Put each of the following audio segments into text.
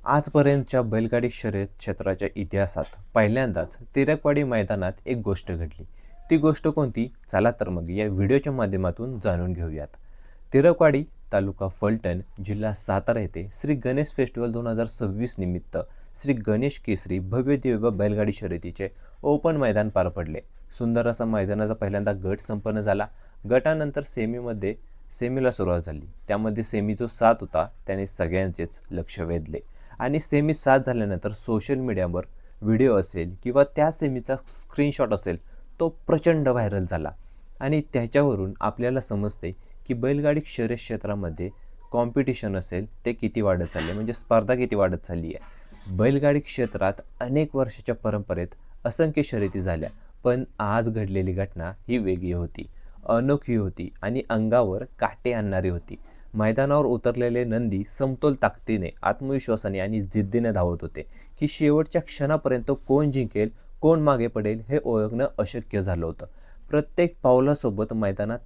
आजपर्यंतच्या बैलगाडी शर्यत क्षेत्राच्या इतिहासात पहिल्यांदाच तिरकवाडी मैदानात एक गोष्ट घडली. ती गोष्ट कोणती? चला तर मग या व्हिडिओच्या माध्यमातून जाणून घेऊयात. तिरकवाडी तालुका फलटण जिल्हा सातारा येथे श्री गणेश फेस्टिवल 2026 निमित्त श्री गणेश केसरी भव्य दिव्य बैलगाडी शर्यतीचे ओपन मैदान पार पडले. सुंदर असा मैदानाचा पहिल्यांदा गट संपन्न झाला. गटानंतर सेमीला सुरुवात झाली. त्यामध्ये सेमी जो 7 होता त्याने सगळ्यांचेच लक्ष वेधले आणि सेमी 7 झाल्यानंतर सोशल मीडियावर व्हिडिओ असेल किंवा त्या सेमीचा स्क्रीनशॉट असेल तो प्रचंड व्हायरल झाला आणि त्याच्यावरून आपल्याला समजते की बैलगाडी शर्यत क्षेत्रामध्ये कॉम्पिटिशन असेल ते किती वाढत चालले, म्हणजे स्पर्धा किती वाढत चालली आहे. बैलगाडी क्षेत्रात अनेक वर्षाच्या परंपरेत असंख्य शर्यती झाल्या, पण आज घडलेली घटना ही वेगळी होती, अनोखी होती आणि अंगावर काटे आणणारी होती. मैदानावर उतरलेले नंदी समतोल ताकदीने, आत्मविश्वासाने आणि जिद्दीने धावत होते की शेवटच्या क्षणापर्यंत कोण जिंकेल, कोण मागे पडेल हे ओळखणं अशक्य झालं होतं. प्रत्येक पावलासोबत मैदानात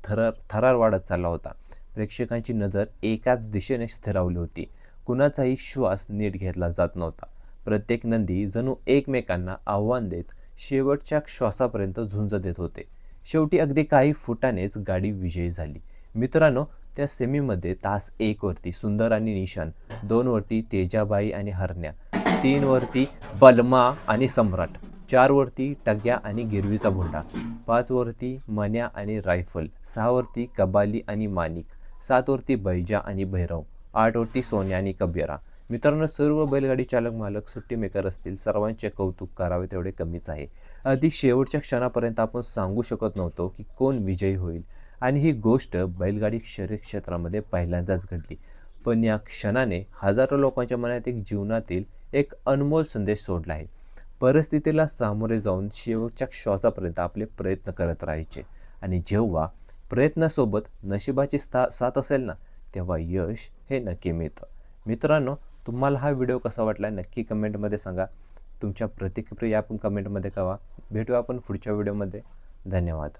थरार वाढत चालला होता. प्रेक्षकांची नजर एकाच दिशेने स्थिरावली होती. कुणाचाही श्वास नीट घेतला जात नव्हता. प्रत्येक नंदी जणू एकमेकांना आव्हान देत शेवटच्या श्वासापर्यंत झुंज देत होते. शेवटी अगदी काही फुटानेच गाडी विजयी झाली. मित्रांनो, त्या सेमीमध्ये तास 1 वरती सुंदर आणि निशान, 2 वरती तेजाबाई आणि हरण्या, 3 वरती बलमा आणि सम्राट, 4 वरती टग्या आणि गिरवीचा भुंडा, 5 वरती मन्या आणि रायफल, 6 वरती कबाली आणि माणिक, 7 वरती बैजा आणि भैरव, 8 वरती सोन्या आणि कबीरा. मित्रांनो, सर्व बैलगाडी चालक मालक सुट्टी मेकर असतील, सर्वांचे कौतुक करावे तेवढे कमीच आहे. अगदी शेवटच्या क्षणापर्यंत आपण सांगू शकत नव्हतो की कोण विजयी होईल आणि ही गोष्ट बैलगाडी शर्यत क्षेत्रामध्ये पहिल्यांदाच घडली. पण या क्षणाने हजारो लोकांच्या मनात जीवनातील एक अनमोल संदेश सोडला आहे. परिस्थितीला सामोरे जाऊन शेवटच्या श्वासापर्यंत आपले प्रयत्न करत राहायचे आणि जेव्हा प्रयत्नासोबत नशिबाची साथ असेल ना, तेव्हा यश हे नक्की मिळतं. मित्रांनो, तुम्हाला हा व्हिडिओ कसा वाटला नक्की कमेंटमध्ये सांगा. तुमच्या प्रतिक्रिया आपण कमेंटमध्ये कळवा. भेटूया आपण पुढच्या व्हिडिओमध्ये. धन्यवाद.